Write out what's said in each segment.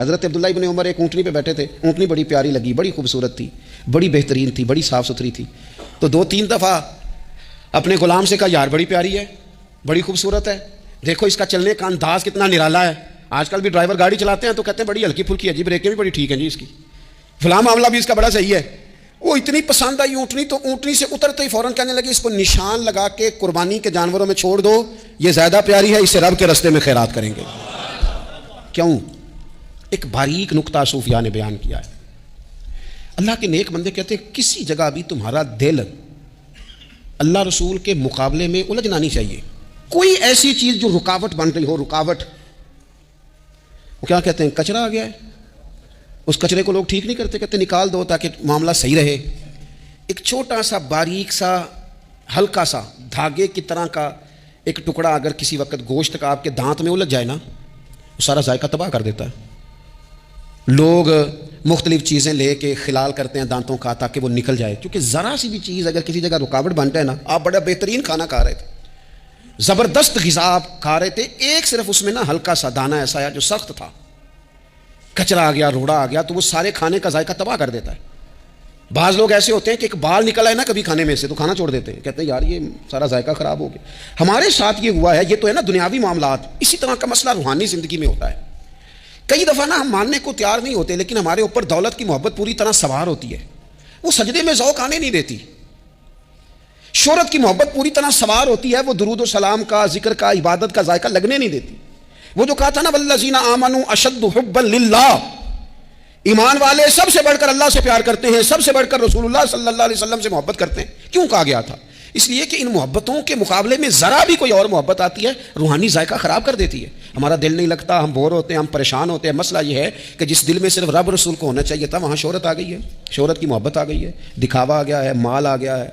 حضرت عبداللہ ابن عمر ایک اونٹنی پہ بیٹھے تھے، اونٹنی بڑی پیاری لگی، بڑی خوبصورت تھی، بڑی بہترین تھی، بڑی صاف ستھری تھی. تو 2-3 دفعہ اپنے غلام سے کہا یار بڑی پیاری ہے، بڑی خوبصورت ہے، دیکھو اس کا چلنے کا انداز کتنا نرالا ہے. آج کل بھی ڈرائیور گاڑی چلاتے ہیں تو کہتے ہیں بڑی ہلکی پھلکی ہے جی، بریکیں بھی بڑی ٹھیک ہیں جی اس کی، فلاں معاملہ بھی اس کا بڑا صحیح ہے. وہ اتنی پسند آئی اونٹنی تو اونٹنی سے اترتے ہی فوراً کہنے لگی اس کو نشان لگا کے قربانی کے جانوروں میں چھوڑ دو، یہ زیادہ پیاری ہے، اسے رب کے رستے میں خیرات کریں گے. کیوں؟ ایک باریک نقطہ صوفیاء نے بیان کیا ہے. اللہ کے نیک بندے کہتے ہیں کسی جگہ بھی تمہارا دل اللہ رسول کے مقابلے میں الجھنا نہیں چاہیے. کوئی ایسی چیز جو رکاوٹ بن رہی ہو، رکاوٹ، وہ کیا کہتے ہیں کچرا آ گیا ہے، اس کچرے کو لوگ ٹھیک نہیں کرتے، کہتے نکال دو تاکہ معاملہ صحیح رہے. ایک چھوٹا سا باریک سا ہلکا سا دھاگے کی طرح کا ایک ٹکڑا اگر کسی وقت گوشت کا آپ کے دانت میں الجھ جائے نا، وہ سارا ذائقہ تباہ کر دیتا ہے. لوگ مختلف چیزیں لے کے خلال کرتے ہیں دانتوں کا تاکہ وہ نکل جائے، کیونکہ ذرا سی بھی چیز اگر کسی جگہ رکاوٹ بن جائے نا، آپ بڑا بہترین کھانا کھا رہے تھے، زبردست غذا آپ کھا رہے تھے، ایک صرف اس میں نا ہلکا سا دانہ ایسا ہے جو سخت تھا، کچرا آ گیا، روڑا آ گیا، تو وہ سارے کھانے کا ذائقہ تباہ کر دیتا ہے. بعض لوگ ایسے ہوتے ہیں کہ ایک بال نکل آئے نا کبھی کھانے میں سے تو کھانا چھوڑ دیتے ہیں، کہتے ہیں یار یہ سارا ذائقہ خراب ہو گیا. ہمارے ساتھ یہ ہوا ہے، یہ تو ہے نا دنیاوی معاملات. اسی طرح کا مسئلہ روحانی زندگی میں ہوتا ہے. کئی دفعہ نا ہم ماننے کو تیار نہیں ہوتے، لیکن ہمارے اوپر دولت کی محبت پوری طرح سوار ہوتی ہے، وہ سجدے میں ذوق آنے نہیں دیتی. شہرت کی محبت پوری طرح سوار ہوتی ہے، وہ درود و سلام کا، ذکر کا، عبادت کا ذائقہ لگنے نہیں دیتی. وہ جو کہا تھا نا والذین آمنوا اشد حبا للہ، ایمان والے سب سے بڑھ کر اللہ سے پیار کرتے ہیں، سب سے بڑھ کر رسول اللہ صلی اللہ علیہ وسلم سے محبت کرتے ہیں. کیوں کہا گیا تھا؟ اس لیے کہ ان محبتوں کے مقابلے میں ذرا بھی کوئی اور محبت آتی ہے روحانی ذائقہ خراب کر دیتی ہے. ہمارا دل نہیں لگتا، ہم بور ہوتے ہیں، ہم پریشان ہوتے ہیں. مسئلہ یہ ہے کہ جس دل میں صرف رب رسول کو ہونا چاہیے تھا وہاں شہرت آ گئی ہے، شہرت کی محبت آ گئی ہے، دکھاوا آ گیا ہے، مال آ گیا ہے،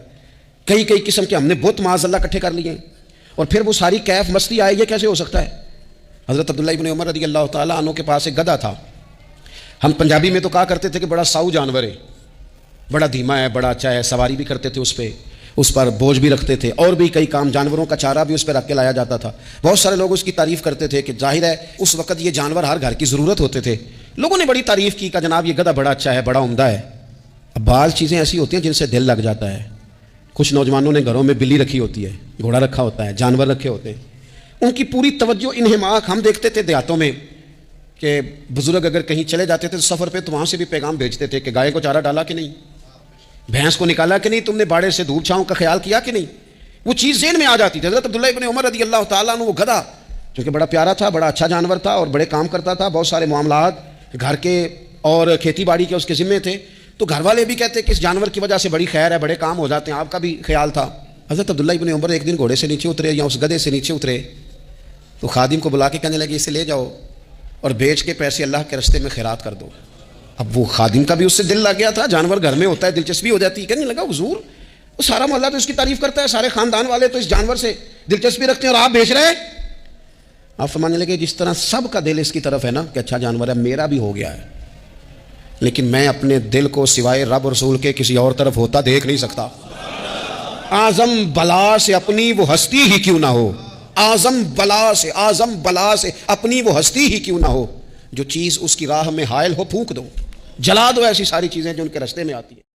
کئی قسم کے ہم نے بت معاذ اللہ اکٹھے کر لیے ہیں، اور پھر وہ ساری کیف مستی آئے. یہ کیسے ہو سکتا ہے؟ حضرت عبداللہ ابن عمر رضی اللہ تعالیٰ عنہ کے پاس ایک گدھا تھا. ہم پنجابی میں تو کہا کرتے تھے کہ بڑا ساؤ جانور ہے، بڑا دھیما ہے، بڑا اچھا ہے، سواری بھی کرتے تھے اس پر بوجھ بھی رکھتے تھے، اور بھی کئی کام، جانوروں کا چارہ بھی اس پہ رکھ کے لایا جاتا تھا. بہت سارے لوگ اس کی تعریف کرتے تھے کہ ظاہر ہے اس وقت یہ جانور ہر گھر کی ضرورت ہوتے تھے. لوگوں نے بڑی تعریف کی کہ جناب یہ گدھا بڑا اچھا ہے، بڑا عمدہ ہے. اب بعض چیزیں ایسی ہوتی ہیں جن سے دل لگ جاتا ہے. کچھ نوجوانوں نے گھروں میں بلی رکھی ہوتی ہے، گھوڑا رکھا ہوتا ہے، جانور رکھے ہوتے ہیں، ان کی پوری توجہ انہماک. ہم دیکھتے تھے دیہاتوں میں کہ بزرگ اگر کہیں چلے جاتے تھے سفر پہ تو وہاں سے بھی پیغام بھیجتے تھے کہ گائے کو چارہ ڈالا کہ نہیں، بھینس کو نکالا کہ نہیں، تم نے باڑے سے دھوپ چھاؤں کا خیال کیا کہ نہیں. وہ چیز ذہن میں آ جاتی تھی. حضرت عبداللہ ابن عمر رضی اللہ تعالیٰ عنہ وہ گدھا چونکہ بڑا پیارا تھا، بڑا اچھا جانور تھا اور بڑے کام کرتا تھا، بہت سارے معاملات گھر کے اور کھیتی باڑی کے اس کے ذمے تھے، تو گھر والے بھی کہتے کہ اس جانور کی وجہ سے بڑی خیر ہے، بڑے کام ہو جاتے ہیں. آپ کا بھی خیال تھا. حضرت عبداللہ ابن عمر ایک دن گھوڑے سے نیچے اترے یا اس گدھے سے نیچے اترے تو خادم کو بلا کے کہنے لگے اسے لے جاؤ اور بیچ کے پیسے اللہ کے راستے میں خیرات کر دو. اب وہ خادم کا بھی اس سے دل لگ گیا تھا، جانور گھر میں ہوتا ہے دلچسپی ہو جاتی ہے. کہنے لگا حضور وہ سارا محلہ تو اس کی تعریف کرتا ہے، سارے خاندان والے تو اس جانور سے دلچسپی رکھتے ہیں اور آپ بیچ رہے ہیں. آپ فرمانے لگے جس طرح سب کا دل اس کی طرف ہے نا کہ اچھا جانور ہے، میرا بھی ہو گیا ہے، لیکن میں اپنے دل کو سوائے رب رسول کے کسی اور طرف ہوتا دیکھ نہیں سکتا. اعظم بلا سے اپنی وہ ہستی ہی کیوں نہ ہو، اعظم بلا سے اپنی وہ ہستی ہی کیوں نہ ہو، جو چیز اس کی راہ میں حائل ہو پھونک دو، جلا دو ایسی ساری چیزیں جو ان کے راستے میں آتی ہیں.